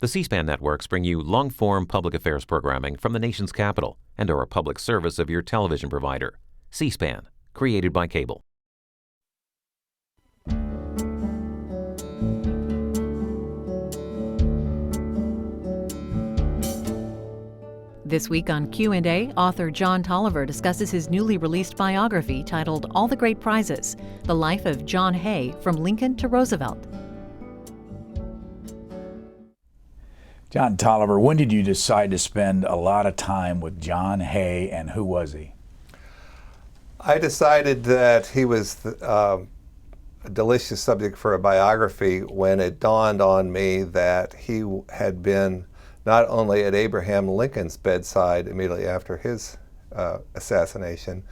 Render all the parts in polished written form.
The C-SPAN networks bring you long-form public affairs programming from the nation's capital and are a public service of your television provider. C-SPAN, created by cable. This week on Q&A, author John Taliaferro discusses his newly released biography titled All the Great Prizes, The Life of John Hay from Lincoln to Roosevelt. John Taliaferro, when did you decide to spend a lot of time with John Hay, and who was he? I decided that he was a delicious subject for a biography when it dawned on me that he had been not only at Abraham Lincoln's bedside immediately after his assassination,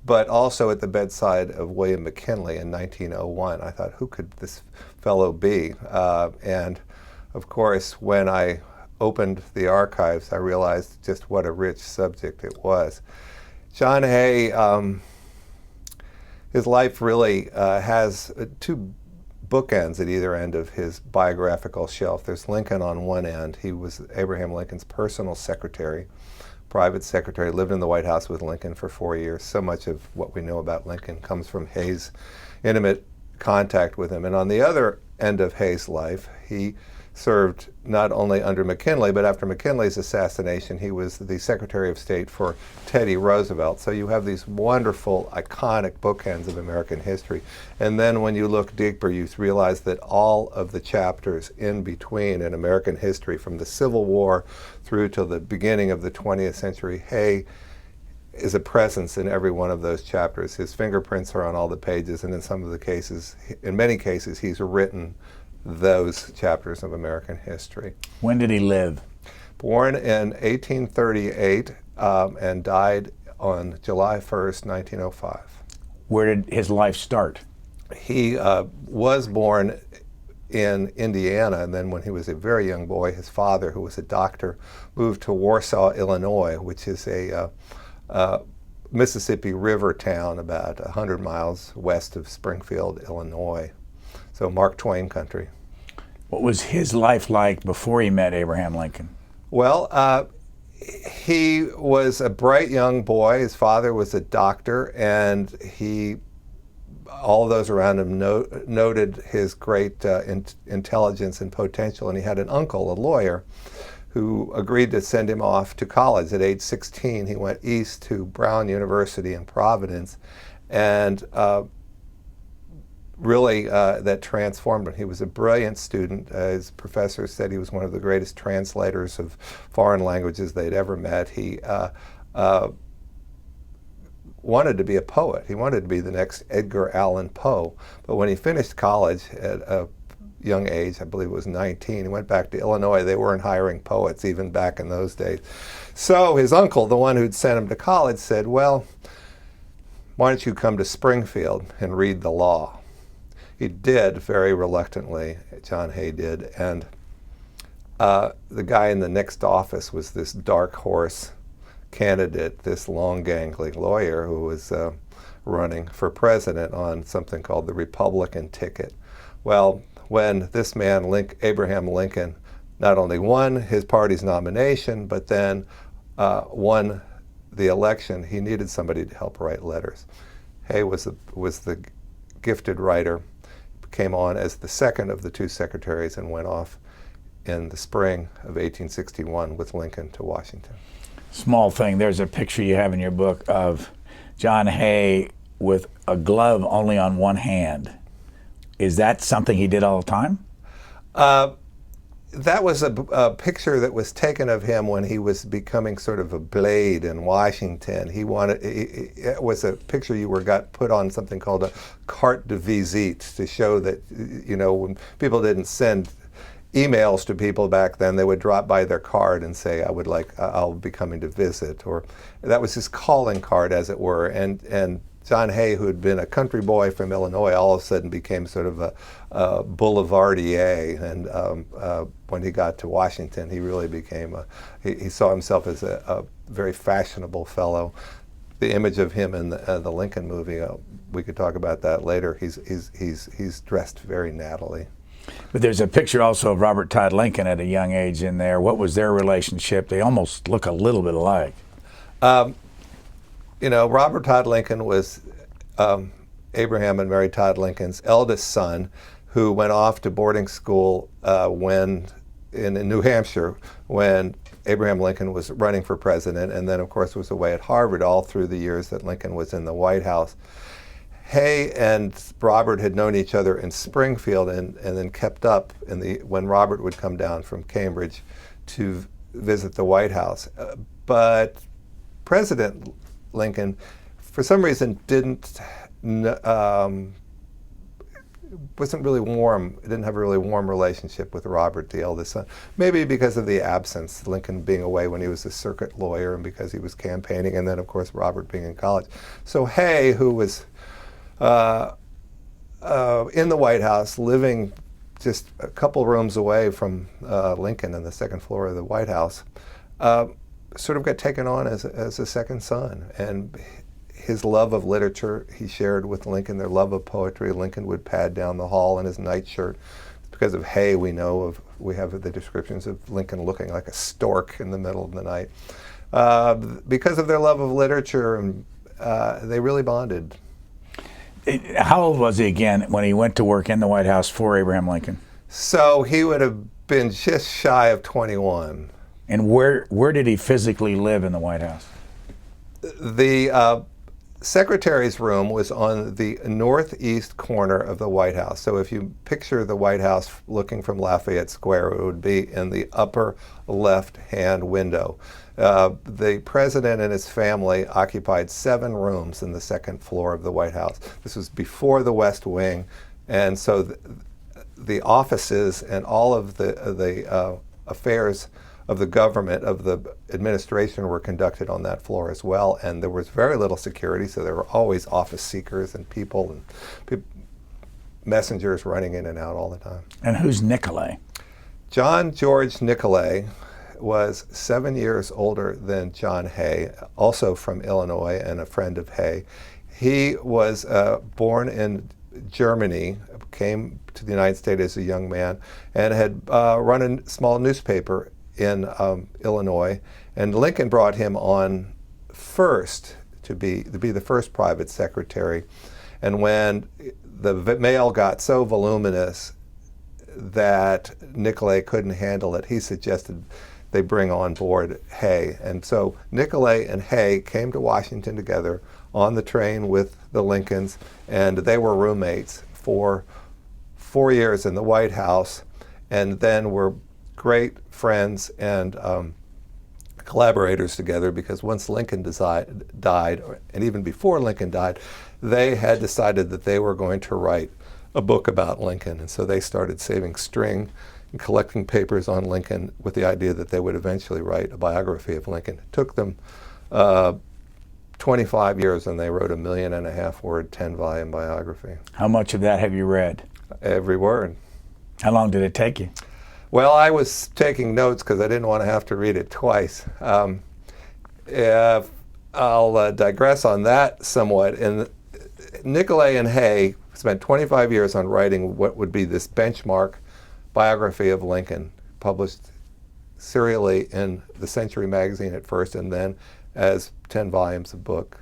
but also at the bedside of William McKinley in 1901. I thought, who could this fellow be? And of course, when I opened the archives, I realized just what a rich subject it was. John Hay, his life really has two bookends at either end of his biographical shelf. There's Lincoln on one end. He was Abraham Lincoln's personal secretary, private secretary, lived in the White House with Lincoln for 4 years. So much of what we know about Lincoln comes from Hay's intimate contact with him. And on the other end of Hay's life, he served not only under McKinley, but after McKinley's assassination, he was the Secretary of State for Teddy Roosevelt. So you have these wonderful, iconic bookends of American history. And then when you look deeper, you realize that all of the chapters in between in American history, from the Civil War through to the beginning of the 20th century, Hay is a presence in every one of those chapters. His fingerprints are on all the pages, and in some of the cases, in many cases, he's written those chapters of American history. When did he live? Born in 1838 and died on July 1st, 1905. Where did his life start? He was born in Indiana, and then when he was a very young boy, his father, who was a doctor, moved to Warsaw, Illinois, which is a Mississippi River town about 100 miles west of Springfield, Illinois. So Mark Twain country. What was his life like before he met Abraham Lincoln? Well, he was a bright young boy. His father was a doctor, and all those around him noted his great intelligence and potential. And he had an uncle, a lawyer, who agreed to send him off to college. At age 16, he went east to Brown University in Providence, and really that transformed him. He was a brilliant student. His professor said he was one of the greatest translators of foreign languages they'd ever met. He wanted to be a poet. He wanted to be the next Edgar Allan Poe. But when he finished college at a young age, I believe it was 19, he went back to Illinois. They weren't hiring poets even back in those days. So his uncle, the one who'd sent him to college, said, well, why don't you come to Springfield and read the law? He did, very reluctantly, John Hay did, and the guy in the next office was this dark horse candidate, this long gangly lawyer who was running for president on something called the Republican ticket. Well, when this man, Abraham Lincoln, not only won his party's nomination, but then won the election, he needed somebody to help write letters. Hay was the gifted writer, came on as the second of the two secretaries, and went off in the spring of 1861 with Lincoln to Washington. Small thing, there's a picture you have in your book of John Hay with a glove only on one hand. Is that something he did all the time? That was a picture that was taken of him when he was becoming sort of a blade in Washington. It was a picture got put on something called a carte de visite to show that, when people didn't send emails to people back then, they would drop by their card and say, I'll be coming to visit. Or that was his calling card, as it were. And John Hay, who had been a country boy from Illinois, all of a sudden became sort of a boulevardier. And when he got to Washington, he really became he saw himself as a very fashionable fellow. The image of him in the Lincoln movie, we could talk about that later. He's dressed very nattily. But there's a picture also of Robert Todd Lincoln at a young age in there. What was their relationship? They almost look a little bit alike. You know, Robert Todd Lincoln was Abraham and Mary Todd Lincoln's eldest son, who went off to boarding school in New Hampshire when Abraham Lincoln was running for president, and then of course was away at Harvard all through the years that Lincoln was in the White House. Hay and Robert had known each other in Springfield and then kept up when Robert would come down from Cambridge to visit the White House. But President Lincoln, for some reason, wasn't really warm. Didn't have a really warm relationship with Robert, the eldest son. Maybe because of the absence, Lincoln being away when he was a circuit lawyer, and because he was campaigning, and then of course Robert being in college. So Hay, who was in the White House, living just a couple rooms away from Lincoln on the second floor of the White House, sort of got taken on as a second son. And his love of literature he shared with Lincoln, their love of poetry. Lincoln would pad down the hall in his nightshirt. Because of Hay, we have the descriptions of Lincoln looking like a stork in the middle of the night. Because of their love of literature, and they really bonded. How old was he again when he went to work in the White House for Abraham Lincoln? So he would have been just shy of 21. And where did he physically live in the White House? The secretary's room was on the northeast corner of the White House. So if you picture the White House looking from Lafayette Square, it would be in the upper left-hand window. The president and his family occupied 7 rooms in the second floor of the White House. This was before the West Wing, and so the offices and all of the affairs of the government, of the administration, were conducted on that floor as well, and there was very little security, so there were always office seekers and messengers running in and out all the time. And who's Nicolay? John George Nicolay was 7 years older than John Hay, also from Illinois and a friend of Hay. He was born in Germany, came to the United States as a young man, and had run a small newspaper in Illinois, and Lincoln brought him on first to be the first private secretary. And when the mail got so voluminous that Nicolay couldn't handle it, he suggested they bring on board Hay. And so Nicolay and Hay came to Washington together on the train with the Lincolns, and they were roommates for 4 years in the White House, and then were great friends and collaborators together, because once Lincoln died, and even before Lincoln died, they had decided that they were going to write a book about Lincoln. And so they started saving string and collecting papers on Lincoln with the idea that they would eventually write a biography of Lincoln. It took them 25 years, and they wrote a 1.5 million word, 10-volume biography. How much of that have you read? Every word. How long did it take you? Well, I was taking notes because I didn't want to have to read it twice. I'll digress on that somewhat. And Nicolay and Hay spent 25 years on writing what would be this benchmark biography of Lincoln, published serially in the Century magazine at first, and then as 10 volumes of book.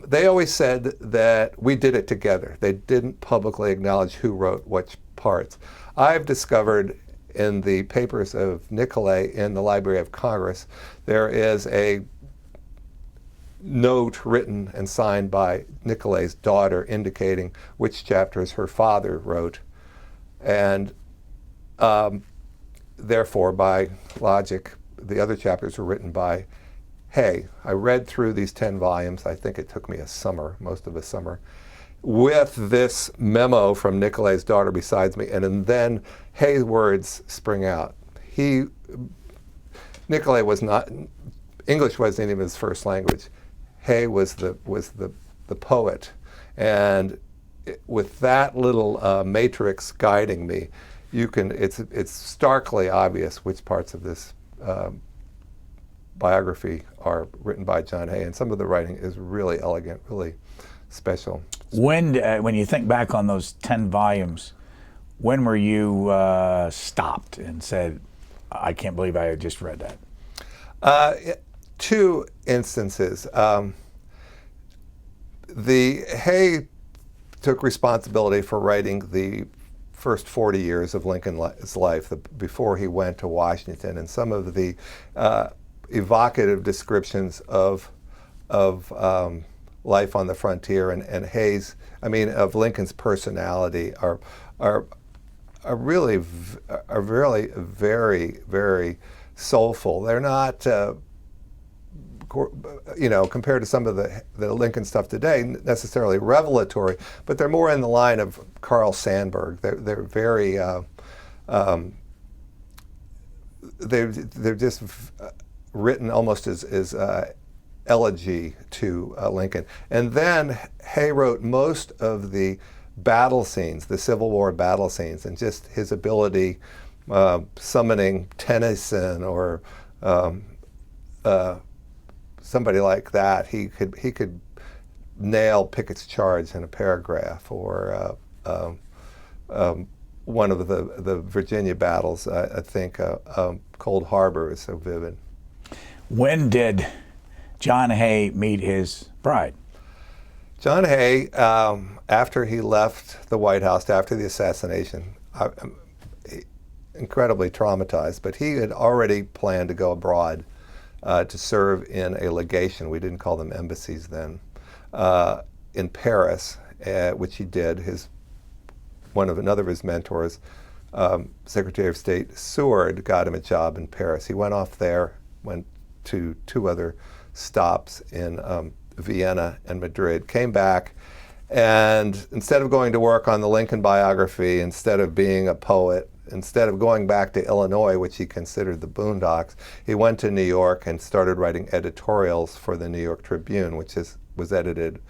They always said that we did it together. They didn't publicly acknowledge who wrote which parts. I've discovered in the papers of Nicolay in the Library of Congress, there is a note written and signed by Nicolay's daughter indicating which chapters her father wrote. And therefore, by logic, the other chapters were written by Hay. I read through these 10 volumes. I think it took me a summer, most of a summer, with this memo from Nicolay's daughter besides me, and then Hay's words spring out. Nicolay was not, English wasn't even his first language. Hay was the poet, and with that little matrix guiding me, it's starkly obvious which parts of this biography are written by John Hay, and some of the writing is really elegant, really special. When you think back on those 10 volumes, When were you stopped and said, I can't believe I had just read that? Two instances. Hay took responsibility for writing the first 40 years of Lincoln's life before he went to Washington, and some of the evocative descriptions of life on the frontier and Hay's, of Lincoln's personality are really very, very soulful. They're not, compared to some of the Lincoln stuff today, necessarily revelatory, but they're more in the line of Carl Sandburg. They're very, they're just written almost as elegy to Lincoln. And then Hay wrote most of the battle scenes, the Civil War battle scenes, and just his ability summoning Tennyson or somebody like that. He could nail Pickett's charge in a paragraph, or one of the Virginia battles. I think Cold Harbor is so vivid. When did John Hay meet his bride? John Hay, after he left the White House after the assassination, incredibly traumatized, but he had already planned to go abroad to serve in a legation. We didn't call them embassies then, in Paris, which he did. Another of his mentors, Secretary of State Seward, got him a job in Paris. He went off there, went to two other stops in Vienna and Madrid, came back, and instead of going to work on the Lincoln biography, instead of being a poet, instead of going back to Illinois, which he considered the boondocks, he went to New York and started writing editorials for the New York Tribune, which was edited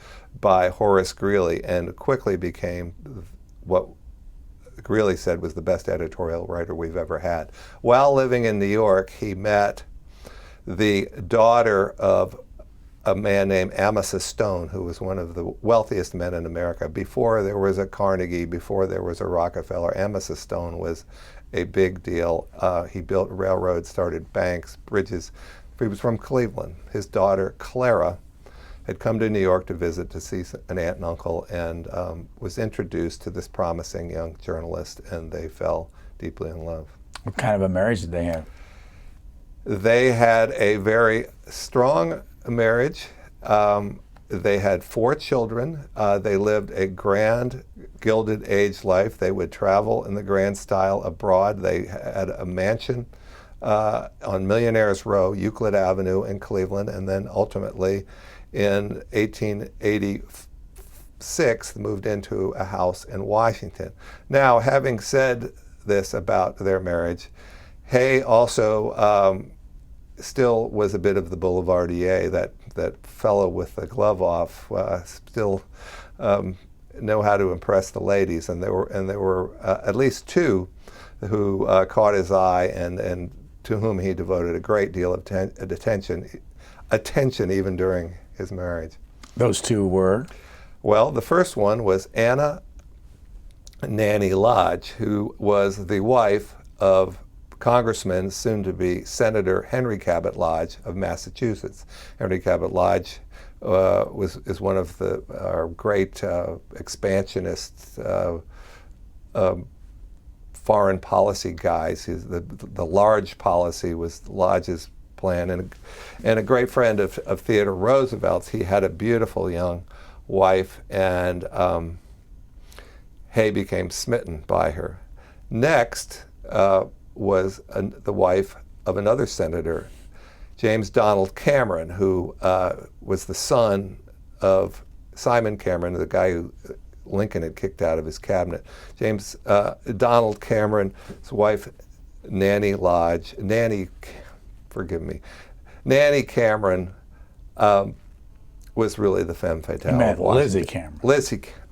by Horace Greeley, and quickly became what Greeley said was the best editorial writer we've ever had. While living in New York, he met the daughter of a man named Amasa Stone, who was one of the wealthiest men in America. Before there was a Carnegie, before there was a Rockefeller, Amasa Stone was a big deal. He built railroads, started banks, bridges. He was from Cleveland. His daughter, Clara, had come to New York to visit to see an aunt and uncle, and was introduced to this promising young journalist, and they fell deeply in love. What kind of a marriage did they have? They had a very strong marriage. They had 4 children. They lived a grand Gilded Age life. They would travel in the grand style abroad. They had a mansion on Millionaires Row, Euclid Avenue in Cleveland, and then ultimately in 1886 moved into a house in Washington. Now, having said this about their marriage, Hay also still was a bit of the boulevardier, that fellow with the glove off, still know how to impress the ladies, and there were at least 2 who caught his eye and to whom he devoted a great deal of attention even during his marriage. Those 2 were? Well, the first one was Anna Nanny Lodge, who was the wife of Congressman, soon-to-be Senator Henry Cabot Lodge of Massachusetts. Henry Cabot Lodge is one of our great expansionist foreign policy guys. The large policy was Lodge's plan, and a great friend of Theodore Roosevelt's. He had a beautiful young wife, and Hay became smitten by her. Next was the wife of another senator, James Donald Cameron, who was the son of Simon Cameron, the guy who Lincoln had kicked out of his cabinet. James Donald Cameron's wife, Nanny Cameron, was really the femme fatale. You meant of Washington. Lizzie Cameron.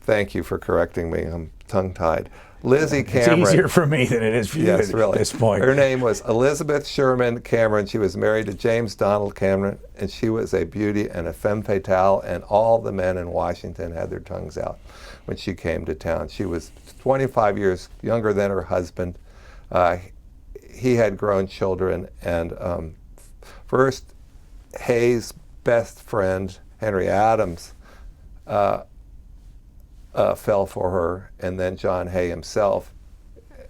Thank you for correcting me. I'm tongue-tied. Lizzie Cameron. It's easier for me than it is for you Yes, at really. this point. Her name was Elizabeth Sherman Cameron. She was married to James Donald Cameron, and she was a beauty and a femme fatale, and all the men in Washington had their tongues out when she came to town. She was 25 years younger than her husband. He had grown children, and first Hay's best friend, Henry Adams, fell for her, and then John Hay himself,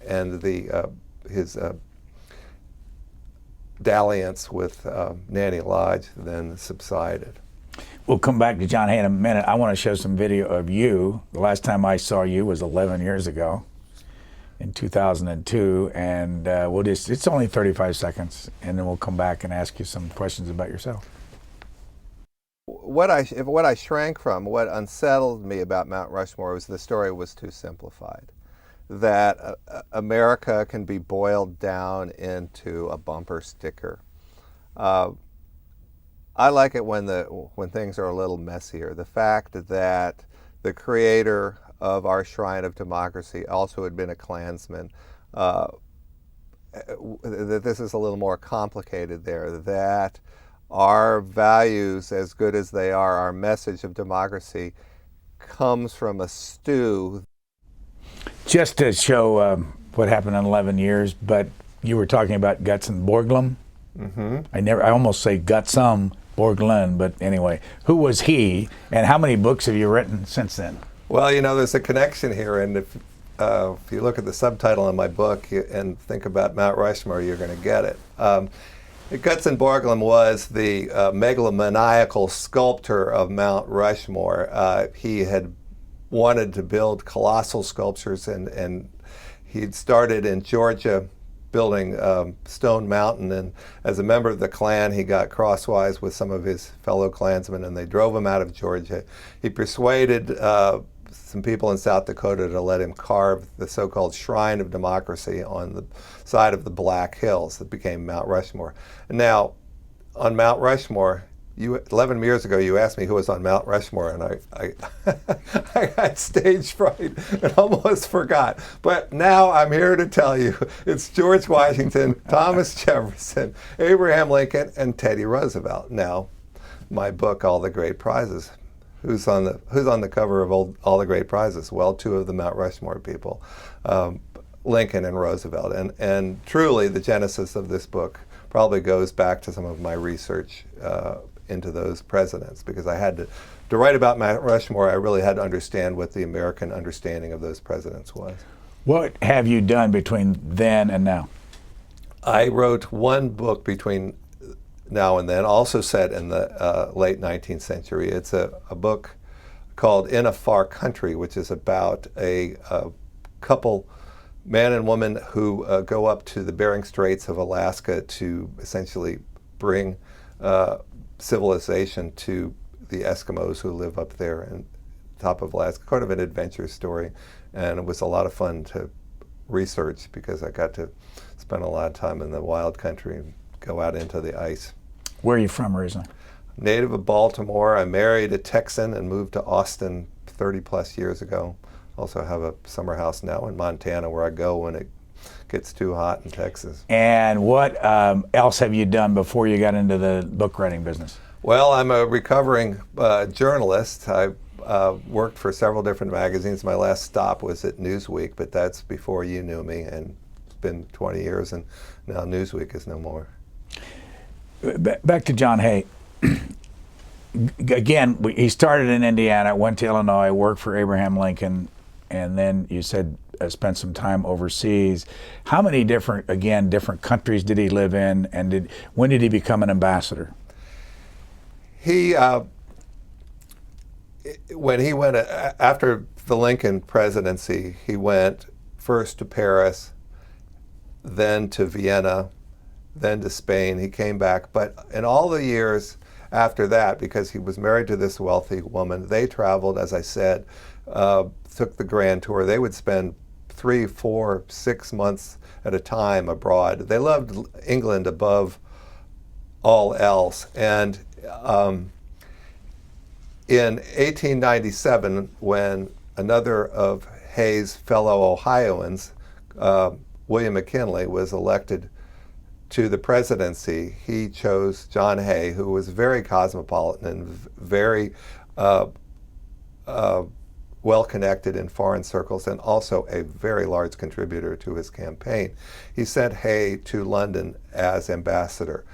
and his dalliance with Nanny Lodge then subsided. We'll come back to John Hay in a minute. I want to show some video of you. The last time I saw you was 11 years ago in 2002, and it's only 35 seconds, and then we'll come back and ask you some questions about yourself. What I shrank from, what unsettled me about Mount Rushmore was the story was too simplified. That America can be boiled down into a bumper sticker. I like it when things are a little messier. The fact that the creator of our shrine of democracy also had been a Klansman, that this is a little more complicated there, that our values, as good as they are, our message of democracy, comes from a stew. Just to show what happened in 11 years, but you were talking about Gutzon Borglum. Mm-hmm. I almost say Gutzon Borglum, but anyway, who was he, and how many books have you written since then? Well, there's a connection here, and if you look at the subtitle on my book and think about Mount Rushmore, you're going to get it. Gutzon Borglum was the megalomaniacal sculptor of Mount Rushmore. He had wanted to build colossal sculptures, and he'd started in Georgia building Stone Mountain, and as a member of the Klan, he got crosswise with some of his fellow Klansmen, and they drove him out of Georgia. He persuaded some people in South Dakota to let him carve the so-called Shrine of Democracy on the side of the Black Hills that became Mount Rushmore. And now, on Mount Rushmore, 11 years ago, you asked me who was on Mount Rushmore, and I had stage fright and almost forgot. But now I'm here to tell you it's George Washington, Thomas Jefferson, Abraham Lincoln, and Teddy Roosevelt. Now, my book, All the Great Prizes. Who's on the cover of All the Great Prizes? Well, two of the Mount Rushmore people, Lincoln and Roosevelt. And truly, the genesis of this book probably goes back to some of my research into those presidents, because I had to write about Mount Rushmore. I really had to understand what the American understanding of those presidents was. What have you done between then and now? I wrote one book between now and then, also set in the late 19th century. It's a book called In a Far Country, which is about a couple, man and woman, who go up to the Bering Straits of Alaska to essentially bring civilization to the Eskimos who live up there in top of Alaska. Kind of an adventure story, and it was a lot of fun to research because I got to spend a lot of time in the wild country and go out into the ice. Where are you from originally? Native of Baltimore. I married a Texan and moved to Austin 30 plus years ago. Also have a summer house now in Montana where I go when it gets too hot in Texas. And what else have you done before you got into the book writing business? Well, I'm a recovering journalist. I worked for several different magazines. My last stop was at Newsweek, but that's before you knew me, and it's been 20 years, and now Newsweek is no more. Back to John Hay. Again, he started in Indiana, went to Illinois, worked for Abraham Lincoln, and then you said spent some time overseas. How many different countries did he live in, and when did he become an ambassador? He, when he went, after the Lincoln presidency, he went first to Paris, then to Vienna, then to Spain. He came back, but in all the years after that, because he was married to this wealthy woman, they traveled, as I said, took the grand tour. They would spend 3, 4, 6 months at a time abroad. They loved England above all else. And in 1897, when another of Hay's fellow Ohioans, William McKinley, was elected to the presidency, he chose John Hay, who was very cosmopolitan and very well-connected in foreign circles, and also a very large contributor to his campaign. He sent Hay to London as ambassador.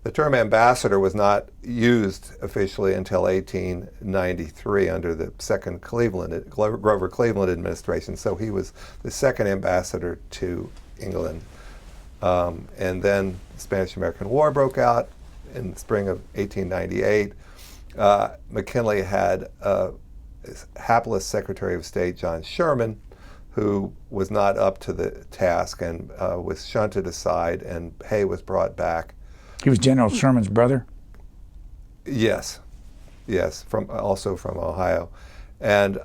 The term ambassador was not used officially until 1893 under the second Grover Cleveland administration, so he was the second ambassador to England. And then the Spanish-American War broke out in the spring of 1898. McKinley had his hapless Secretary of State, John Sherman, who was not up to the task and was shunted aside, and Hay was brought back. He was General Sherman's brother? Yes, also from Ohio. And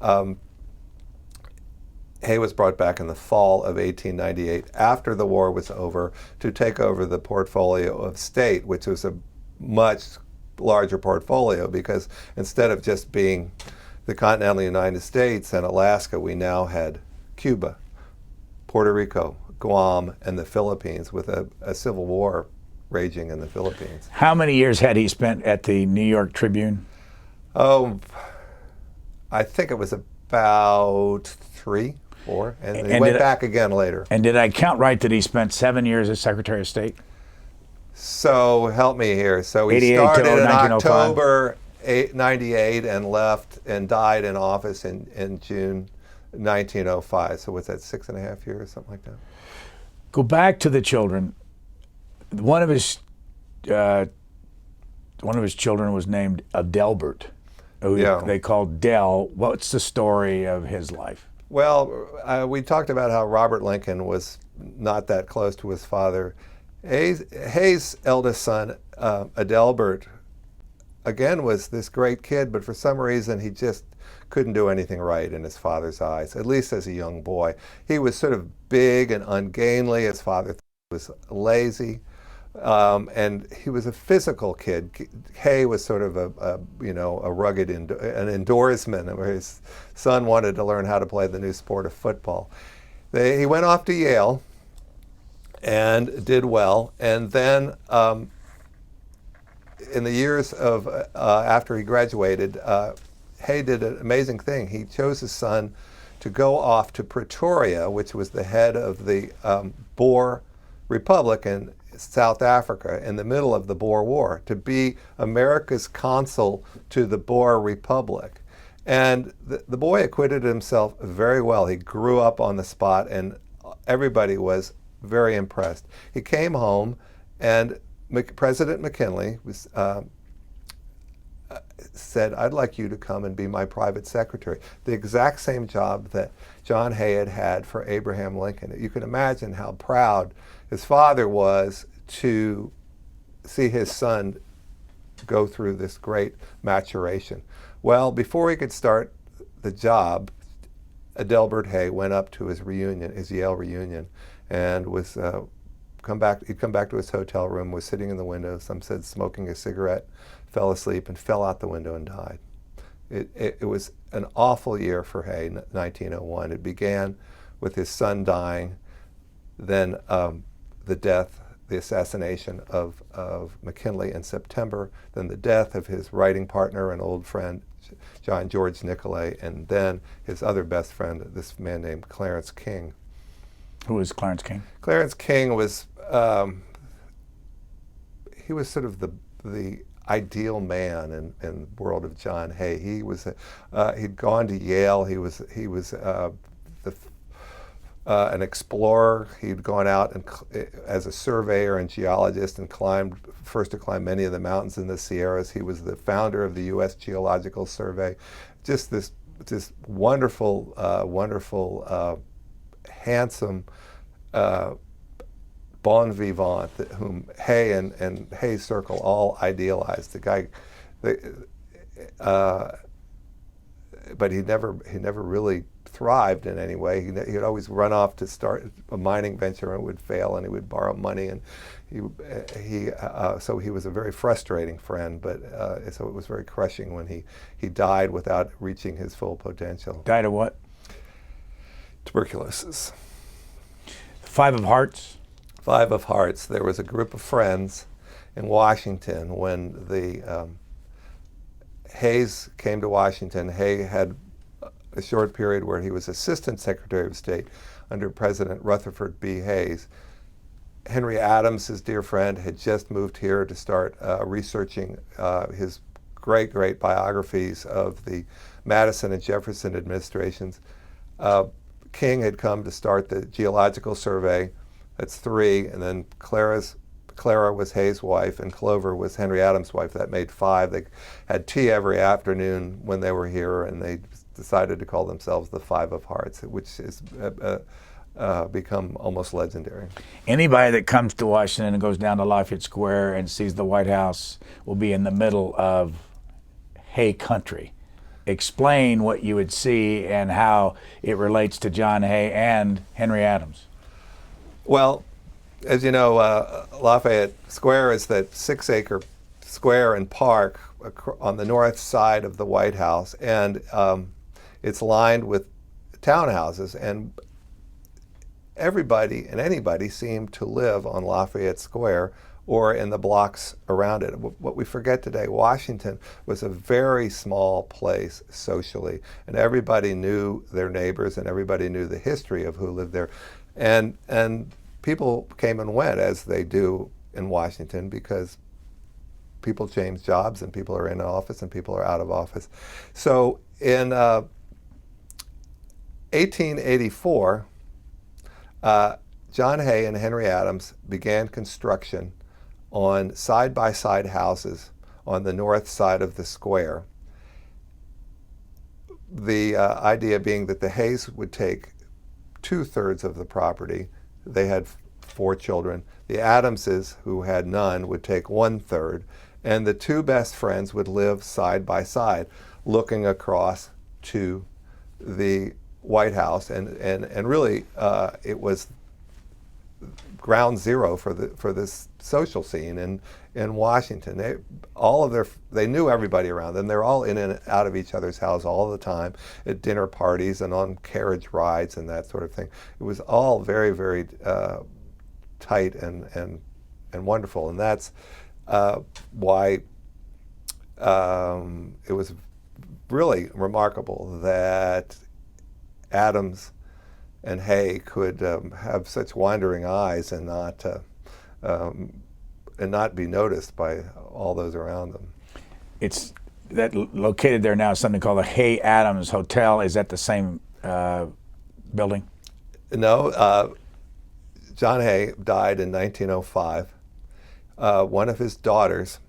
Hay was brought back in the fall of 1898 after the war was over to take over the portfolio of state, which was a much larger portfolio because instead of just being the continental United States and Alaska, we now had Cuba, Puerto Rico, Guam, and the Philippines, with a civil war raging in the Philippines. How many years had he spent at the New York Tribune? Oh, I think it was about 3, 4, and he went back again later. And did I count right that he spent 7 years as Secretary of State? So help me here. So he started in October 98 and left and died in office in June 1905. So what's that, 6.5 years, something like that? Go back to the children. One of his children was named Adelbert, who they called Del. What's the story of his life? Well, we talked about how Robert Lincoln was not that close to his father. Hay's eldest son, Adelbert, again was this great kid, but for some reason he just couldn't do anything right in his father's eyes, at least as a young boy. He was sort of big and ungainly. His father was lazy. And he was a physical kid. Hay was sort of a rugged an indoorsman, where his son wanted to learn how to play the new sport of football. He went off to Yale and did well, and then in the years of after he graduated, Hay did an amazing thing. He chose his son to go off to Pretoria, which was the head of the Boer Republic in South Africa in the middle of the Boer War, to be America's consul to the Boer Republic. And the boy acquitted himself very well. He grew up on the spot and everybody was very impressed. He came home and President McKinley was, said, "I'd like you to come and be my private secretary." The exact same job that John Hay had had for Abraham Lincoln. You can imagine how proud his father was to see his son go through this great maturation. Well, before he could start the job, Adelbert Hay went up to his reunion, his Yale reunion, and was he'd come back to his hotel room, was sitting in the window, some said smoking a cigarette, fell asleep and fell out the window and died. It was an awful year for Hay, 1901. It began with his son dying, then the assassination of McKinley in September, then the death of his writing partner and old friend, John George Nicolay, and then his other best friend, this man named Clarence King. Who was Clarence King? Clarence King was, he was sort of the ideal man in the world of John Hay. He was, he'd gone to Yale. He was an explorer. He'd gone out and as a surveyor and geologist and first to climb many of the mountains in the Sierras. He was the founder of the U.S. Geological Survey. Just this wonderful, handsome, bon vivant whom Hay and Hay's circle all idealized. The guy, but he never really thrived in any way. He'd always run off to start a mining venture and would fail, and he would borrow money, and so he was a very frustrating friend. But so it was very crushing when he died without reaching his full potential. Died of what? tuberculosis. Five of Hearts. Five of Hearts. There was a group of friends in Washington when the Hayes came to Washington. Hay had a short period where he was Assistant Secretary of State under President Rutherford B. Hayes. Henry Adams, his dear friend, had just moved here to start researching his great biographies of the Madison and Jefferson administrations. King had come to start the Geological Survey. That's three, and then Clara was Hayes' wife, and Clover was Henry Adams' wife. That made five. They had tea every afternoon when they were here, and they decided to call themselves the Five of Hearts, which has become almost legendary. Anybody that comes to Washington and goes down to Lafayette Square and sees the White House will be in the middle of Hay country. Explain what you would see and how it relates to John Hay and Henry Adams. Well, as you know, Lafayette Square is that 6-acre square and park on the north side of the White House, and it's lined with townhouses, and everybody and anybody seemed to live on Lafayette Square or in the blocks around it. What we forget today, Washington was a very small place socially, and everybody knew their neighbors, and everybody knew the history of who lived there. And people came and went, as they do in Washington, because people change jobs, and people are in office, and people are out of office. So in 1884, John Hay and Henry Adams began construction on side-by-side houses on the north side of the square. The idea being that the Hays would take 2/3 of the property. They had 4 children. The Adamses, who had none, would take 1/3, and the two best friends would live side by side, looking across to the White House, and really it was ground zero for this social scene in Washington. They knew everybody around them. They're all in and out of each other's house all the time, at dinner parties and on carriage rides and that sort of thing. It was all very, very tight and wonderful, and that's why it was really remarkable that Adams and Hay could have such wandering eyes and not be noticed by all those around them. It's located there now is something called the Hay Adams Hotel. Is that the same building? No, John Hay died in 1905. One of his daughters,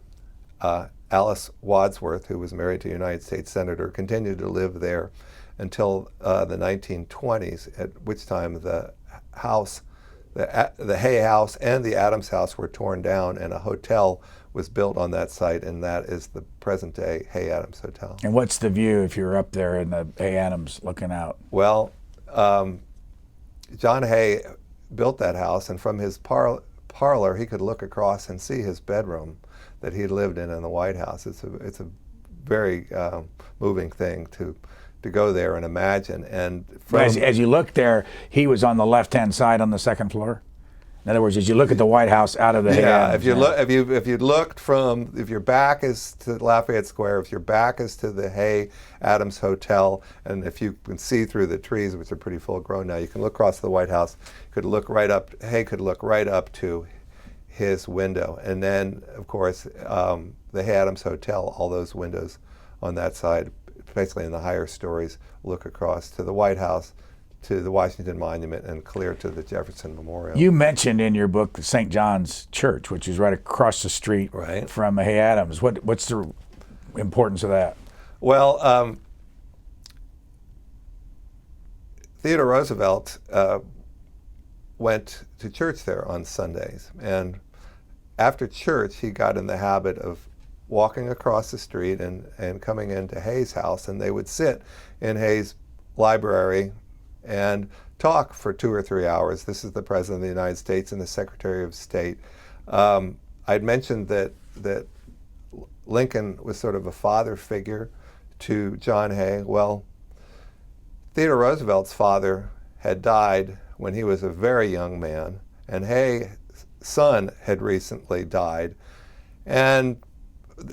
Alice Wadsworth, who was married to a United States Senator, continued to live there until the 1920s, at which time the house, the Hay House and the Adams House were torn down, and a hotel was built on that site, and that is the present-day Hay Adams Hotel. And what's the view if you're up there in the Hay Adams looking out? Well, John Hay built that house, and from his parlor he could look across and see his bedroom that he lived in the White House. It's a very moving thing to go there and imagine. And as you look there, he was on the left-hand side on the second floor. In other words, as you look at the White House out of the Hay Adams, if you looked from, if your back is to Lafayette Square, if your back is to the Hay Adams Hotel, and if you can see through the trees, which are pretty full grown now, you can look across the White House. Could look right up. Hay could look right up to his window, and then of course the Hay Adams Hotel, all those windows on that side, basically in the higher stories, look across to the White House, to the Washington Monument, and clear to the Jefferson Memorial. You mentioned in your book the St. John's Church, which is right across the street from Hay Adams. What's the importance of that? Well, Theodore Roosevelt went to church there on Sundays, and after church he got in the habit of walking across the street and coming into Hay's house, and they would sit in Hay's library and talk for 2 or 3 hours. This is the President of the United States and the Secretary of State. I'd mentioned that Lincoln was sort of a father figure to John Hay. Well, Theodore Roosevelt's father had died when he was a very young man, and Hay's son had recently died. And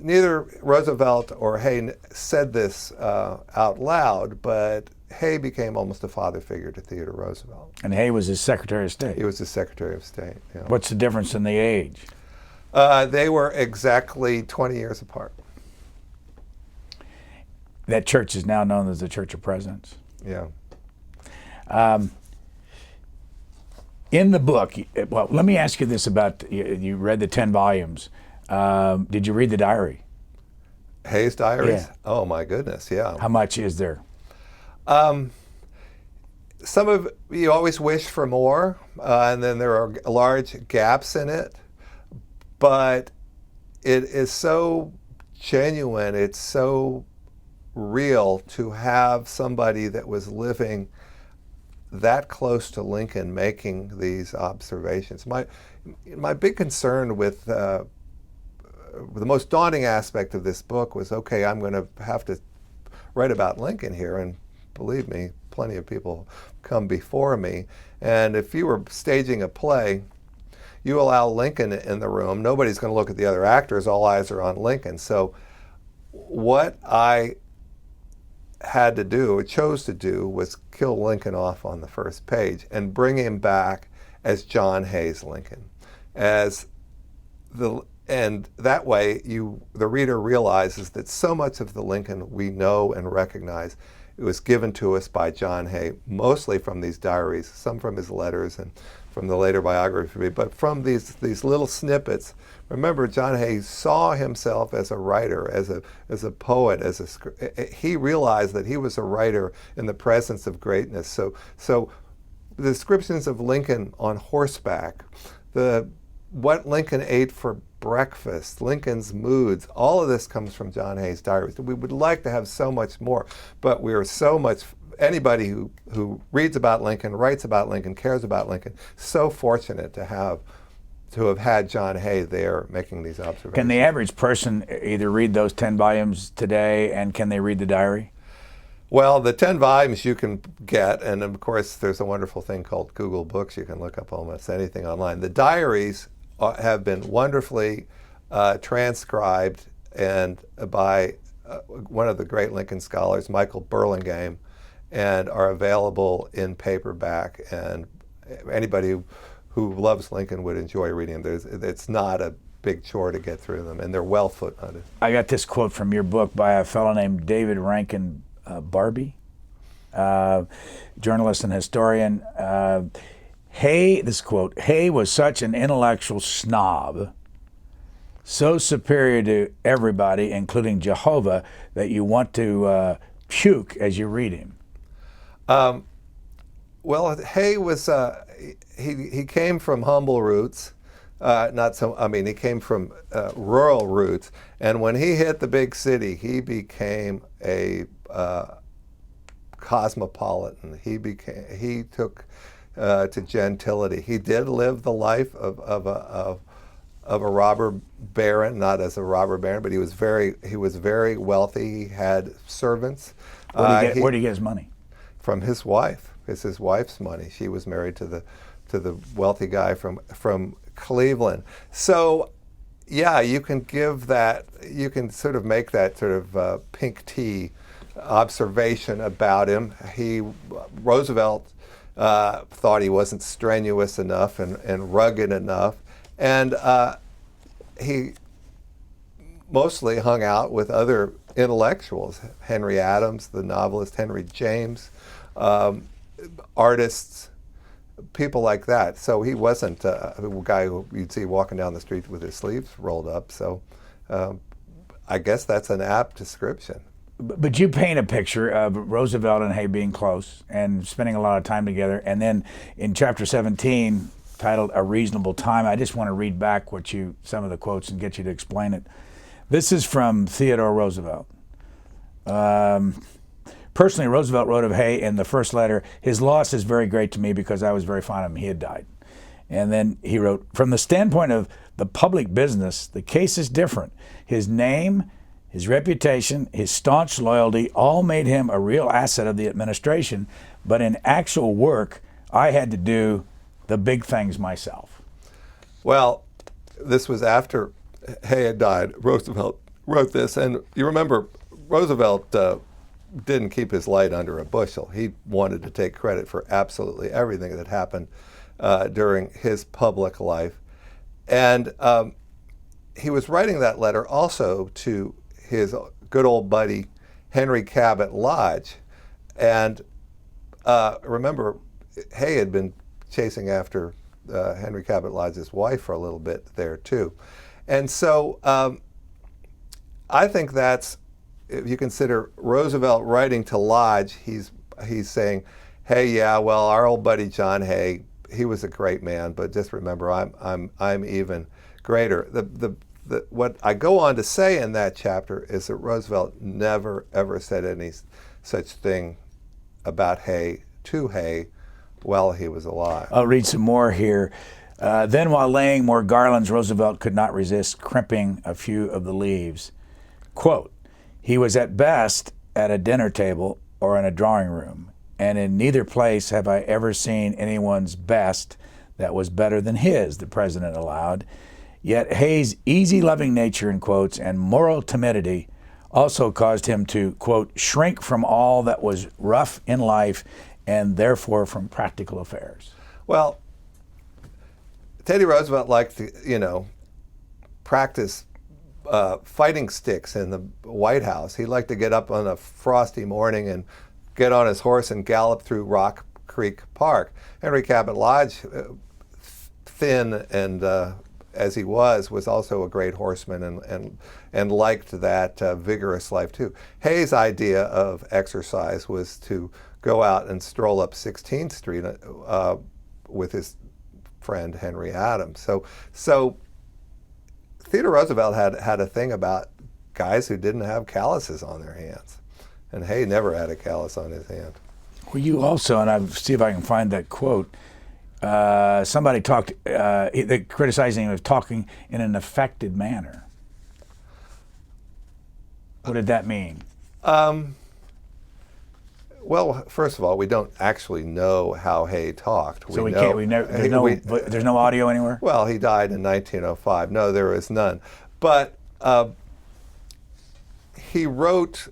neither Roosevelt or Hay said this out loud, but Hay became almost a father figure to Theodore Roosevelt. And Hay was his Secretary of State. He was the Secretary of State. Yeah. What's the difference in the age? They were exactly 20 years apart. That church is now known as the Church of Presidents. Yeah. In the book, well, let me ask you this about, you read the 10 volumes. Did you read the diary? Hay's diaries? Yeah. Oh my goodness, yeah. How much is there? Some of you always wish for more, and then there are large gaps in it, but it is so genuine, it's so real to have somebody that was living that close to Lincoln making these observations. My big concern with the most daunting aspect of this book was, okay, I'm going to have to write about Lincoln here, and believe me, plenty of people come before me. And if you were staging a play, you allow Lincoln in the room, nobody's going to look at the other actors, all eyes are on Lincoln. So what I had to do, or chose to do, was kill Lincoln off on the first page and bring him back as John Hay's Lincoln. And that way, the reader realizes that so much of the Lincoln we know and recognize, it was given to us by John Hay, mostly from these diaries, some from his letters and from the later biography, but from these little snippets. Remember, John Hay saw himself as a writer, as a poet, he realized that he was a writer in the presence of greatness. So the descriptions of Lincoln on horseback, what Lincoln ate for breakfast, Lincoln's moods, all of this comes from John Hay's diaries. We would like to have so much more, but we are so much, anybody who reads about Lincoln, writes about Lincoln, cares about Lincoln, so fortunate to have had John Hay there making these observations. Can the average person either read those 10 volumes today, and can they read the diary? Well, the 10 volumes you can get, and of course there's a wonderful thing called Google Books. You can look up almost anything online. The diaries have been wonderfully transcribed and by one of the great Lincoln scholars, Michael Burlingame, and are available in paperback. And anybody who loves Lincoln would enjoy reading them. It's not a big chore to get through them, and they're well footnoted. I got this quote from your book by a fellow named David Rankin Barbie, journalist and historian. Hay, this quote, Hay was such an intellectual snob, so superior to everybody, including Jehovah, that you want to puke as you read him. Well, Hay was, he came from humble roots, he came from rural roots, and when he hit the big city, he became a cosmopolitan. He took to gentility. He did live the life of a robber baron, not as a robber baron, but he was very wealthy. He had servants. Where did he get his money? From his wife. It's his wife's money. She was married to the wealthy guy from Cleveland. So, yeah, you can sort of make that sort of pink tea observation about him. Roosevelt thought he wasn't strenuous enough and rugged enough, and he mostly hung out with other intellectuals, Henry Adams, the novelist, Henry James, artists, people like that. So he wasn't a guy who you'd see walking down the street with his sleeves rolled up. So I guess that's an apt description. But you paint a picture of Roosevelt and Hay being close and spending a lot of time together. And then in chapter 17, titled A Reasonable Time, I just want to read back some of the quotes and get you to explain it. This is from Theodore Roosevelt. Personally, Roosevelt wrote of Hay in the first letter, "His loss is very great to me because I was very fond of him. He had died." And then he wrote, "From the standpoint of the public business, the case is different. His name, his reputation, his staunch loyalty all made him a real asset of the administration, but in actual work, I had to do the big things myself. Well, this was after Hay had died. Roosevelt wrote this, and you remember Roosevelt didn't keep his light under a bushel. He wanted to take credit for absolutely everything that happened during his public life. And he was writing that letter also to his good old buddy, Henry Cabot Lodge. And remember, Hay had been chasing after Henry Cabot Lodge's wife for a little bit there too. And so I think that's, if you consider Roosevelt writing to Lodge, he's saying, hey, yeah, well, our old buddy John Hay, he was a great man, but just remember, I'm even greater. What I go on to say in that chapter is that Roosevelt never ever said any such thing about Hay to Hay while he was alive. I'll read some more here. Then while laying more garlands, Roosevelt could not resist crimping a few of the leaves. Quote, he was at best at a dinner table or in a drawing room, and in neither place have I ever seen anyone's best that was better than his, the president allowed. Yet Hay's easy-loving nature, in quotes, and moral timidity also caused him to, quote, shrink from all that was rough in life and therefore from practical affairs. Well, Teddy Roosevelt liked to, practice fighting sticks in the White House. He liked to get up on a frosty morning and get on his horse and gallop through Rock Creek Park. Henry Cabot Lodge, thin and as he was also a great horseman and liked that vigorous life too. Hay's idea of exercise was to go out and stroll up 16th Street with his friend Henry Adams. So Theodore Roosevelt had a thing about guys who didn't have calluses on their hands, and Hay never had a callus on his hand. Well, you also, and I'll see if I can find that quote. Somebody talked, they criticizing him of talking in an affected manner. What did that mean? Well, first of all, we don't actually know how Hay talked. So there's no audio anywhere? Well, he died in 1905. No, there is none. But he wrote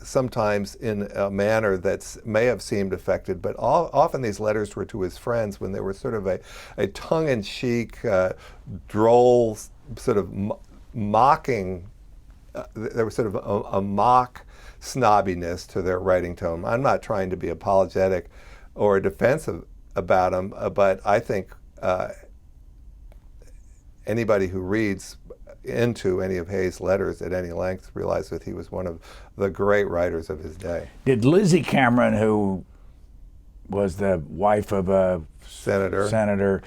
sometimes in a manner that may have seemed affected, but often these letters were to his friends when they were sort of a tongue-in-cheek, droll, sort of mocking, there was sort of a mock snobbiness to their writing tone. I'm not trying to be apologetic or defensive about them, but I think anybody who reads into any of Hay's letters at any length realized that he was one of the great writers of his day. Did Lizzie Cameron, who was the wife of a senator,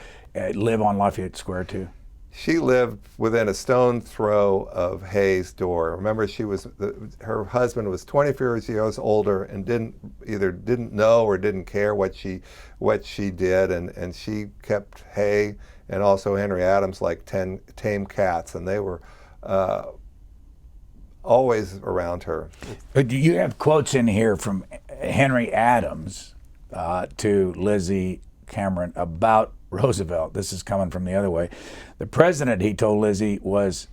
live on Lafayette Square too? She lived within a stone throw of Hay's door. Remember, her husband was 24 years older and didn't know or didn't care what she did, and she kept Hay and also Henry Adams like 10 tame cats, and they were always around her. But you have quotes in here from Henry Adams to Lizzie Cameron about Roosevelt. This is coming from the other way. The president, he told Lizzie, was,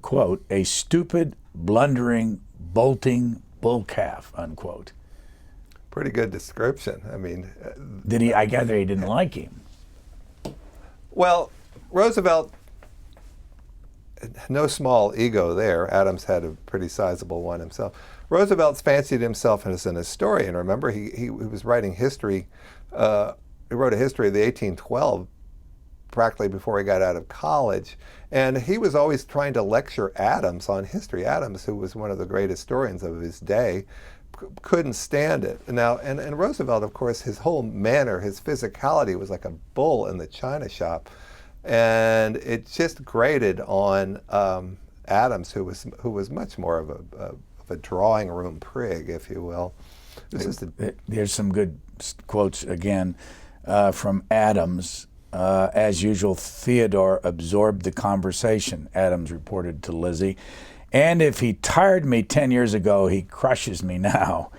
quote, a stupid, blundering, bolting bull calf, unquote. Pretty good description. I mean, I gather he didn't like him. Well, Roosevelt, no small ego there. Adams had a pretty sizable one himself. Roosevelt fancied himself as an historian. Remember, he was writing history. He wrote a history of the 1812 practically before he got out of college. And he was always trying to lecture Adams on history. Adams, who was one of the great historians of his day, couldn't stand it. Now, and Roosevelt, of course, his whole manner, his physicality was like a bull in the china shop. And it just grated on Adams, who was much more of a drawing room prig, if you will. There's some good quotes again from Adams. As usual, Theodore absorbed the conversation, Adams reported to Lizzie. And if he tired me 10 years ago, he crushes me now.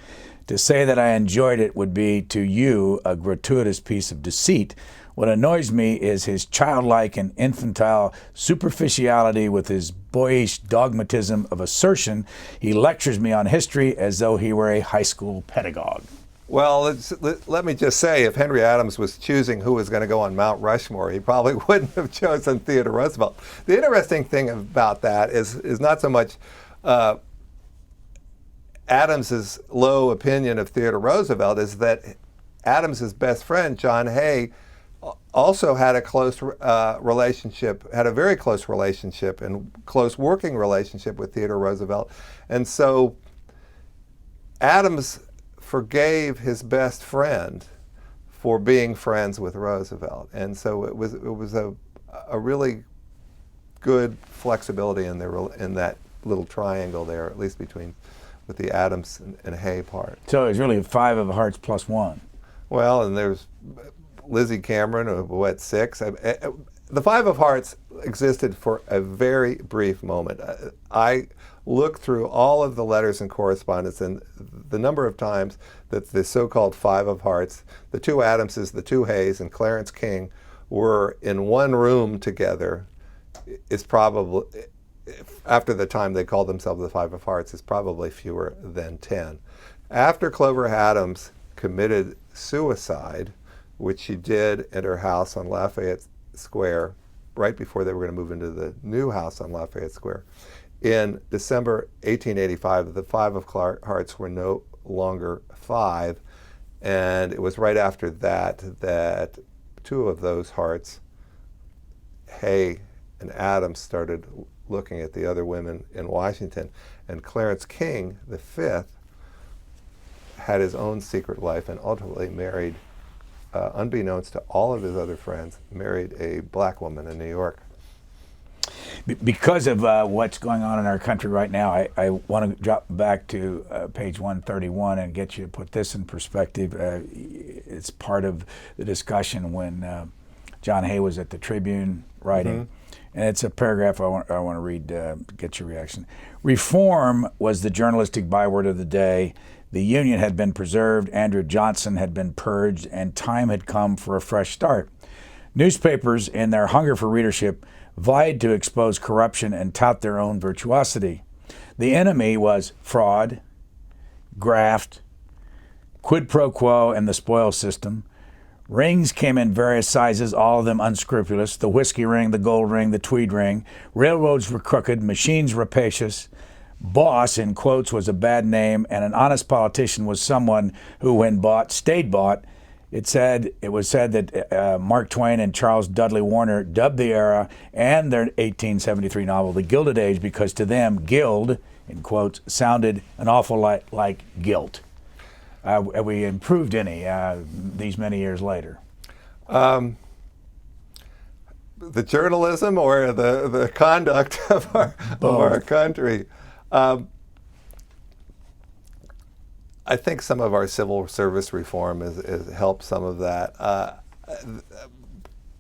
To say that I enjoyed it would be, to you, a gratuitous piece of deceit. What annoys me is his childlike and infantile superficiality with his boyish dogmatism of assertion. He lectures me on history as though he were a high school pedagogue. Well, let me just say, if Henry Adams was choosing who was going to go on Mount Rushmore, he probably wouldn't have chosen Theodore Roosevelt. The interesting thing about that is not so much Adams's low opinion of Theodore Roosevelt, is that Adams's best friend, John Hay, also had a close relationship, had a very close relationship and close working relationship with Theodore Roosevelt. And so Adams forgave his best friend for being friends with Roosevelt. And so it was a really good flexibility in that little triangle there, at least with the Adams and Hay part. So it's really 5 of hearts plus 1. Well, and there's Lizzie Cameron, of 6. The 5 of hearts existed for a very brief moment. I looked through all of the letters and correspondence, and the number of times that the so-called 5 of hearts, the 2 Adamses, the 2 Hays, and Clarence King were in one room together is probably, after the time they called themselves the 5 of hearts, is probably fewer than 10. After Clover Adams committed suicide, which she did at her house on Lafayette Square, right before they were going to move into the new house on Lafayette Square, in December 1885, the 5 of hearts were no longer 5, and it was right after that 2 of those hearts, Hay and Adams, started looking at the other women in Washington, and Clarence King, the 5th, had his own secret life and ultimately married, unbeknownst to all of his other friends, married a black woman in New York. Because of what's going on in our country right now, I want to drop back to page 131 and get you to put this in perspective. It's part of the discussion when John Hay was at the Tribune writing. Mm-hmm. And it's a paragraph I want to read to get your reaction. Reform was the journalistic byword of the day. The Union had been preserved, Andrew Johnson had been purged, and time had come for a fresh start. Newspapers, in their hunger for readership, vied to expose corruption and tout their own virtuosity. The enemy was fraud, graft, quid pro quo, and the spoils system. Rings came in various sizes, all of them unscrupulous: the whiskey ring, the gold ring, the tweed ring. Railroads were crooked, machines rapacious. Boss, in quotes, was a bad name, and an honest politician was someone who, when bought, stayed bought. It was said that Mark Twain and Charles Dudley Warner dubbed the era and their 1873 novel The Gilded Age because to them, gild, in quotes, sounded an awful lot like guilt. Have we improved any these many years later? The journalism or the conduct of our country? I think some of our civil service reform has helped some of that.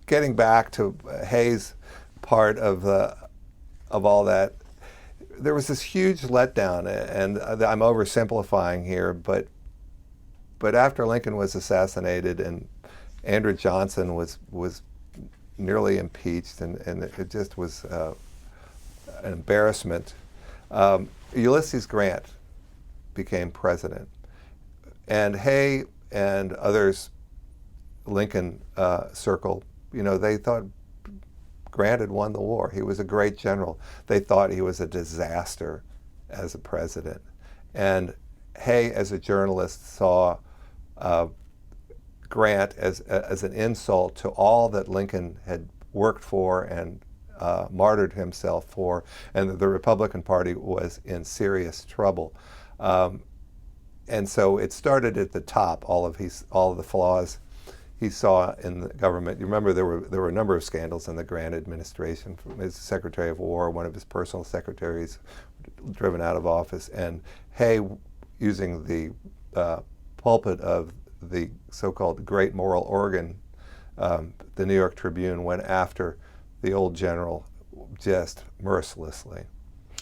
Getting back to Hay's part of all that, there was this huge letdown, and I'm oversimplifying here, but after Lincoln was assassinated and Andrew Johnson was nearly impeached, and it just was an embarrassment. Ulysses Grant became president, and Hay and others, Lincoln circle, they thought Grant had won the war. He was a great general. They thought he was a disaster as a president. And Hay, as a journalist, saw Grant as an insult to all that Lincoln had worked for and martyred himself for, and the Republican Party was in serious trouble. And so it started at the top, all of the flaws he saw in the government. You remember there were a number of scandals in the Grant administration. From his Secretary of War, one of his personal secretaries driven out of office, and Hay, using the pulpit of the so-called Great Moral Organ, the New York Tribune, went after the old general just mercilessly.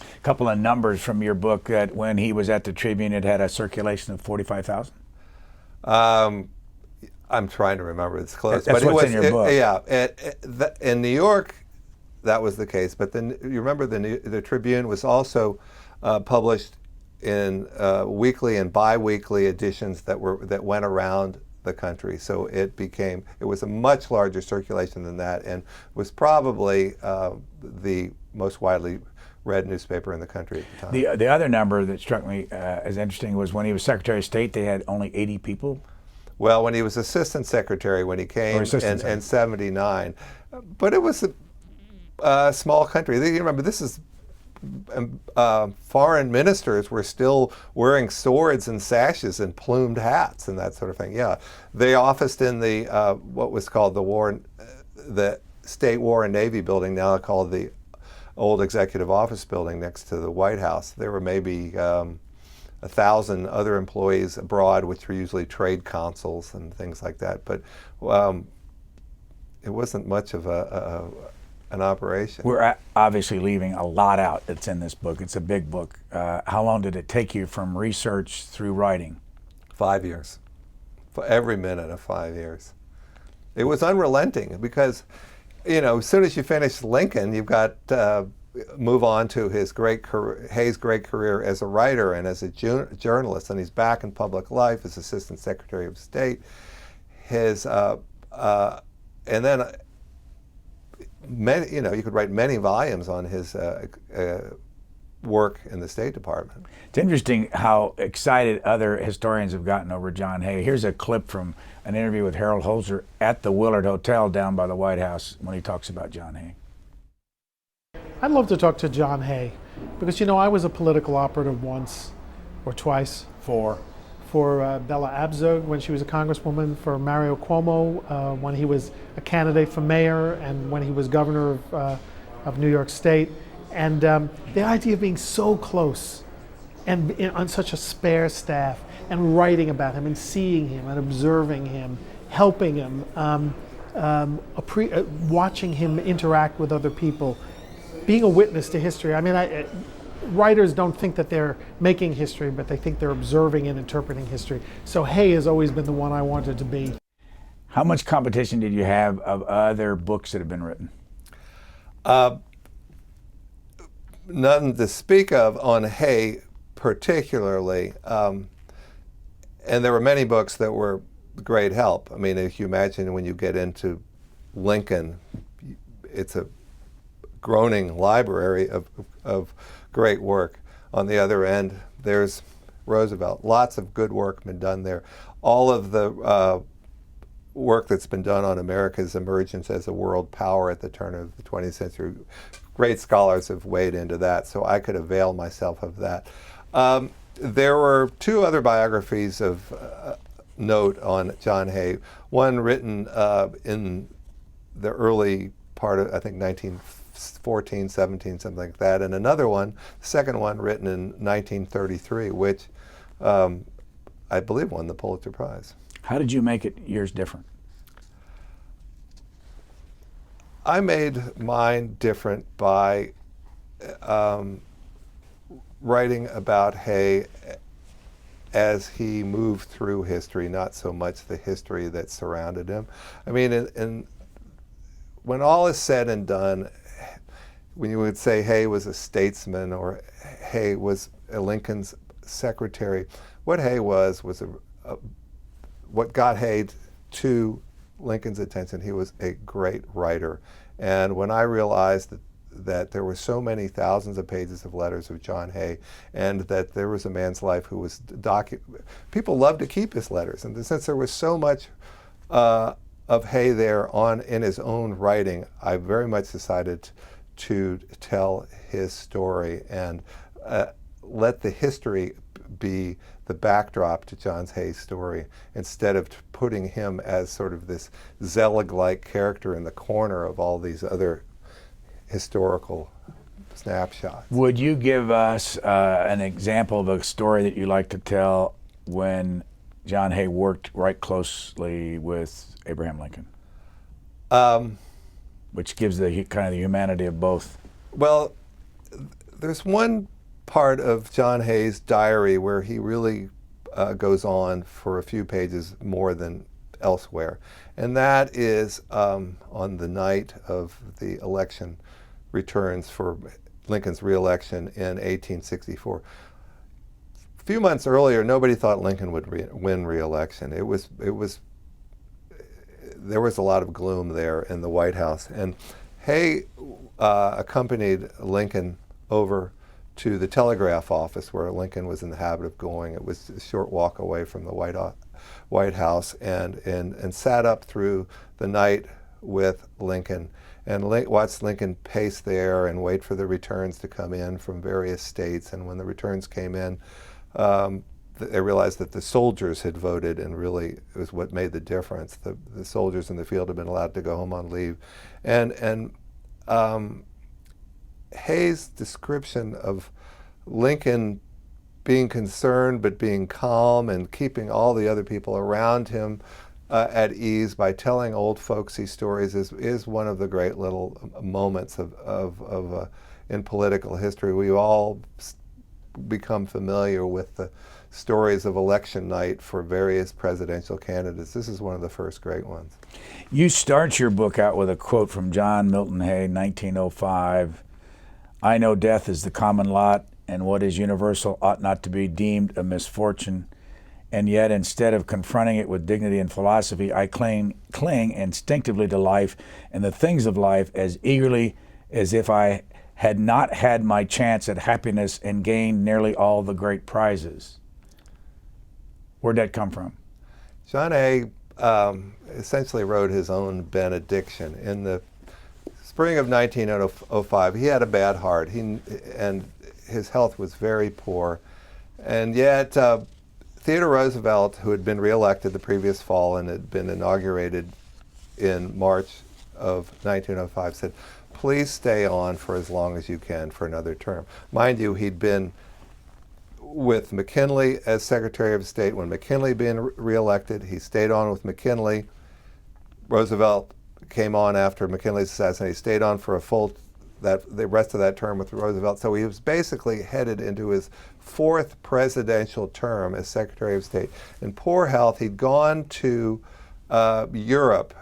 A couple of numbers from your book that when he was at the Tribune, it had a circulation of 45,000. I'm trying to remember. It's close. That's but what's in your book. Yeah. In New York, that was the case. But then you remember the Tribune was also published in weekly and bi-weekly editions that went around the country. So it was a much larger circulation than that, and was probably the most widely read newspaper in the country at the time. The other number that struck me as interesting was when he was Secretary of State, they had only 80 people. Well, when he was Assistant Secretary, when he came in 79, but it was a small country. You remember, this is foreign ministers were still wearing swords and sashes and plumed hats and that sort of thing. Yeah, they officed in the what was called the State War and Navy building, now called the old Executive Office building next to the White House. There were maybe 1,000 other employees abroad, which were usually trade consuls and things like that. But it wasn't much of an operation. We're obviously leaving a lot out that's in this book. It's a big book. How long did it take you from research through writing? 5 years. For every minute of 5 years. It was unrelenting because, as soon as you finish Lincoln, you've got move on to Hay's great career as a writer and as a journalist, and he's back in public life as Assistant Secretary of State. And then you could write many volumes on his work in the State Department. It's interesting how excited other historians have gotten over John Hay. Here's a clip from an interview with Harold Holzer at the Willard Hotel down by the White House when he talks about John Hay. I'd love to talk to John Hay because, I was a political operative once or twice for Bella Abzug when she was a congresswoman, for Mario Cuomo when he was a candidate for mayor, and when he was governor of New York State. And the idea of being so close and on such a spare staff and writing about him and seeing him and observing him, helping him, watching him interact with other people, being a witness to history. Writers don't think that they're making history, but they think they're observing and interpreting history. So Hay has always been the one I wanted to be. How much competition did you have of other books that have been written? None to speak of on Hay particularly. And there were many books that were great help. If you imagine when you get into Lincoln, it's a groaning library of great work. On the other end, there's Roosevelt. Lots of good work been done there. All of the work that's been done on America's emergence as a world power at the turn of the 20th century, great scholars have weighed into that, so I could avail myself of that. There were two other biographies of note on John Hay. One written in the early part of, I think, 1914, 17, something like that, and another one, the second one, written in 1933, which I believe won the Pulitzer Prize. How did you make yours different? I made mine different by writing about Hay as he moved through history, not so much the history that surrounded him. When all is said and done, when you would say Hay was a statesman or Hay was Lincoln's secretary, what Hay was what got Hay to Lincoln's attention. He was a great writer. And when I realized that there were so many thousands of pages of letters of John Hay, and that there was a man's life who was people loved to keep his letters. And since there was so much of Hay there in his own writing, I very much decided to tell his story and let the history be the backdrop to John Hay's story, instead of putting him as sort of this Zelig-like character in the corner of all these other historical snapshots. Would you give us an example of a story that you like to tell when John Hay worked right closely with Abraham Lincoln? Which gives the kind of the humanity of both. Well, there's one part of John Hay's diary where he really goes on for a few pages more than elsewhere, and that is on the night of the election returns for Lincoln's re-election in 1864. A few months earlier, nobody thought Lincoln would win re-election. There was a lot of gloom there in the White House, and Hay accompanied Lincoln over to the telegraph office where Lincoln was in the habit of going. It was a short walk away from the White House, and sat up through the night with Lincoln and watched Lincoln pace there and wait for the returns to come in from various states. And when the returns came in, they realized that the soldiers had voted, and really it was what made the difference. The soldiers in the field had been allowed to go home on leave. And Hay's description of Lincoln being concerned but being calm and keeping all the other people around him at ease by telling old folksy stories is one of the great little moments in political history. We all become familiar with the stories of election night for various presidential candidates. This is one of the first great ones. You start your book out with a quote from John Milton Hay, 1905. "I know death is the common lot, and what is universal ought not to be deemed a misfortune. And yet, instead of confronting it with dignity and philosophy, I cling instinctively to life and the things of life as eagerly as if I had not had my chance at happiness and gained nearly all the great prizes." Where'd that come from? John Hay essentially wrote his own benediction. In the spring of 1905, he had a bad heart, and his health was very poor. And yet, Theodore Roosevelt, who had been reelected the previous fall and had been inaugurated in March of 1905, said, "Please stay on for as long as you can for another term." Mind you, he'd been with McKinley as Secretary of State. When McKinley had been reelected, he stayed on with McKinley. Roosevelt came on after McKinley's assassination. He stayed on for the rest of that term with Roosevelt. So he was basically headed into his fourth presidential term as Secretary of State. In poor health, he'd gone to Europe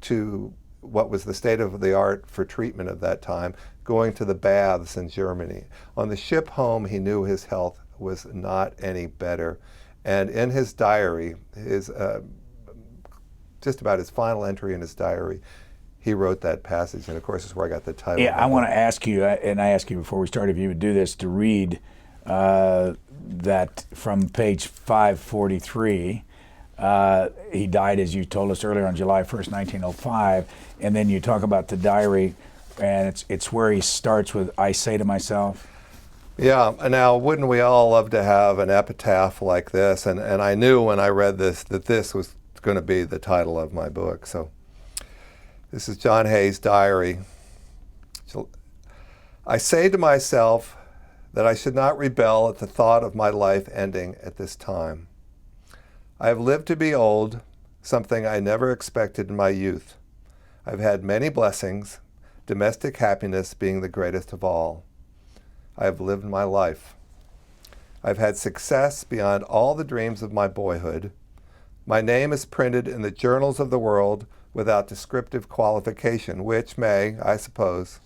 to what was the state of the art for treatment of that time, going to the baths in Germany. On the ship home, he knew his health was not any better. And in his diary, just about his final entry in his diary, he wrote that passage, and of course, is where I got the title. Yeah, I want to ask you, and I asked you before we started if you would do this, to read that from page 543. He died, as you told us earlier, on July 1st, 1905, and then you talk about the diary, and it's where he starts with, "I say to myself." Yeah, now wouldn't we all love to have an epitaph like this? And I knew when I read this that this was going to be the title of my book. So this is John Hay's diary. "I say to myself that I should not rebel at the thought of my life ending at this time. I have lived to be old, something I never expected in my youth. I've had many blessings, domestic happiness being the greatest of all. I have lived my life. I've had success beyond all the dreams of my boyhood. My name is printed in the journals of the world without descriptive qualification, which may, I suppose,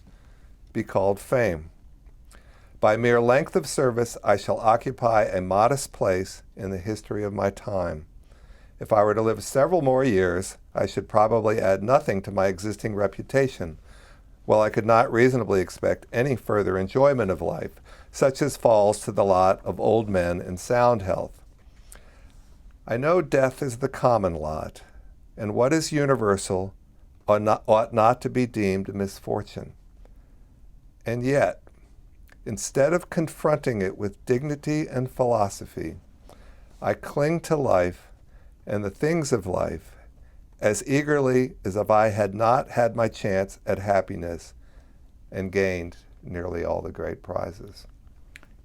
be called fame. By mere length of service, I shall occupy a modest place in the history of my time. If I were to live several more years, I should probably add nothing to my existing reputation, while I could not reasonably expect any further enjoyment of life, such as falls to the lot of old men in sound health. I know death is the common lot, and what is universal ought not to be deemed a misfortune. And yet, instead of confronting it with dignity and philosophy, I cling to life and the things of life as eagerly as if I had not had my chance at happiness and gained nearly all the great prizes."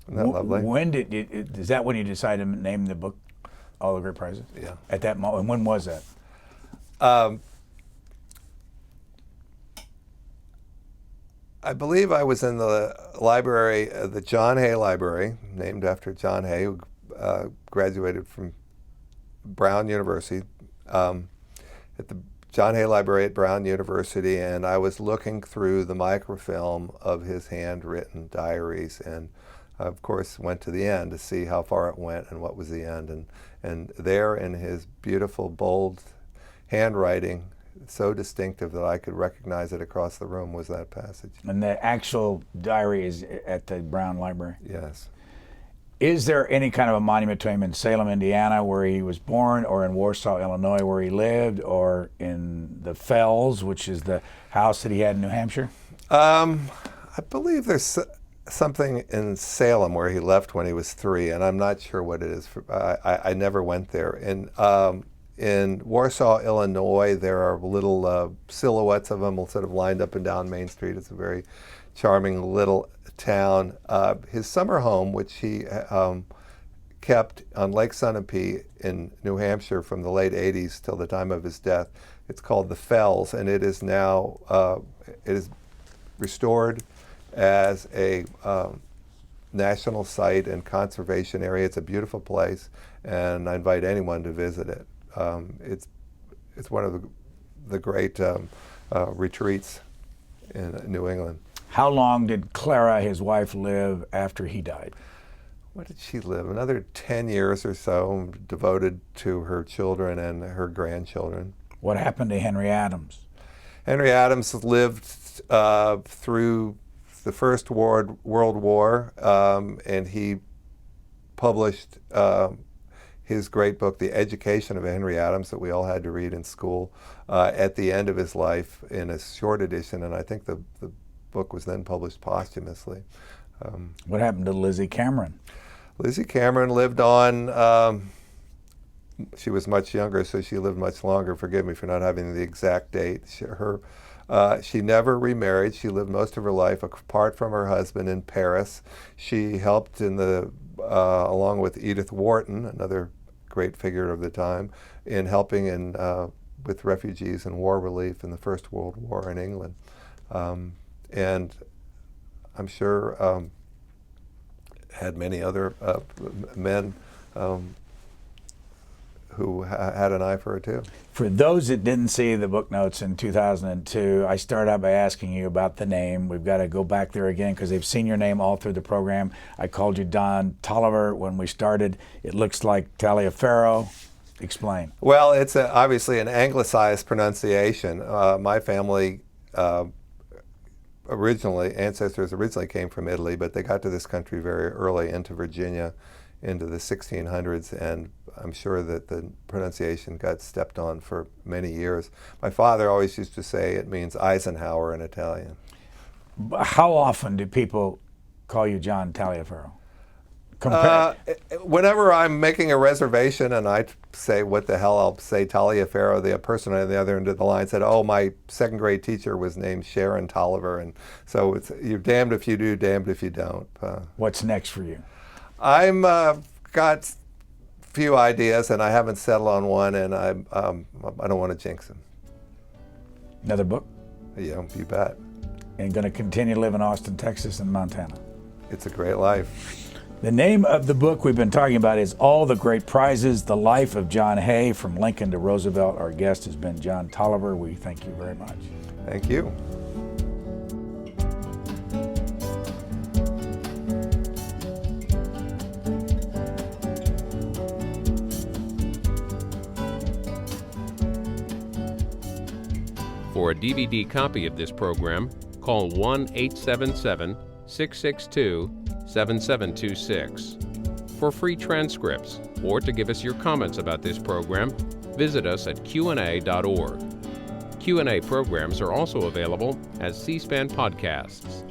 Isn't that lovely? Is that when you decided to name the book All the Great Prizes? Yeah. At that moment, and when was that? I believe I was in the library, the John Hay Library, named after John Hay, who graduated from Brown University, at the John Hay Library at Brown University, and I was looking through the microfilm of his handwritten diaries, and of course went to the end to see how far it went and what was the end. And there in his beautiful, bold handwriting, so distinctive that I could recognize it across the room, was that passage. And the actual diary is at the Brown Library? Yes. Is there any kind of a monument to him in Salem, Indiana, where he was born, or in Warsaw, Illinois, where he lived, or in the Fells, which is the house that he had in New Hampshire? I believe there's something in Salem where he left when he was 3, and I'm not sure what it is. I never went there. In Warsaw, Illinois, there are little silhouettes of him sort of lined up and down Main Street. It's a very charming little town. His summer home, which he kept on Lake Sunapee in New Hampshire from the late 80s till the time of his death, it's called the Fells, and it is now it is restored as a national site and conservation area. It's a beautiful place, and I invite anyone to visit it. It's one of the great retreats in New England. How long did Clara, his wife, live after he died? What did she live? Another 10 years or so, devoted to her children and her grandchildren. What happened to Henry Adams? Henry Adams lived through the First World War, and he published his great book, The Education of Henry Adams, that we all had to read in school, at the end of his life in a short edition, and I think the book was then published posthumously. What happened to Lizzie Cameron? Lizzie Cameron lived on, she was much younger, so she lived much longer. Forgive me for not having the exact date. She never remarried. She lived most of her life apart from her husband in Paris. She helped along with Edith Wharton, another great figure of the time, in helping with refugees and war relief in the First World War in England. And I'm sure had many other men who had an eye for her too. For those that didn't see the book notes in 2002, I started out by asking you about the name. We've got to go back there again because they've seen your name all through the program. I called you John Taliaferro when we started. It looks like Taliaferro. Explain. Well, it's obviously an anglicized pronunciation. My family ancestors originally came from Italy, but they got to this country very early into Virginia, into the 1600s, and I'm sure that the pronunciation got stepped on for many years. My father always used to say it means Eisenhower in Italian. How often do people call you John Taliaferro? Whenever I'm making a reservation and I say, what the hell, I'll say Taliaferro, the person on the other end of the line said, oh, my second grade teacher was named Sharon Tolliver, and so you're damned if you do, damned if you don't. What's next for you? I'm got few ideas, and I haven't settled on one, and I don't want to jinx them. Another book? Yeah, you bet. And going to continue to live in Austin, Texas and Montana. It's a great life. The name of the book we've been talking about is All the Great Prizes, The Life of John Hay, From Lincoln to Roosevelt. Our guest has been John Taliaferro. We thank you very much. Thank you. For a DVD copy of this program, call 1-877-662-7726. For free transcripts or to give us your comments about this program, visit us at Q&A.org. Q&A programs are also available as C-SPAN podcasts.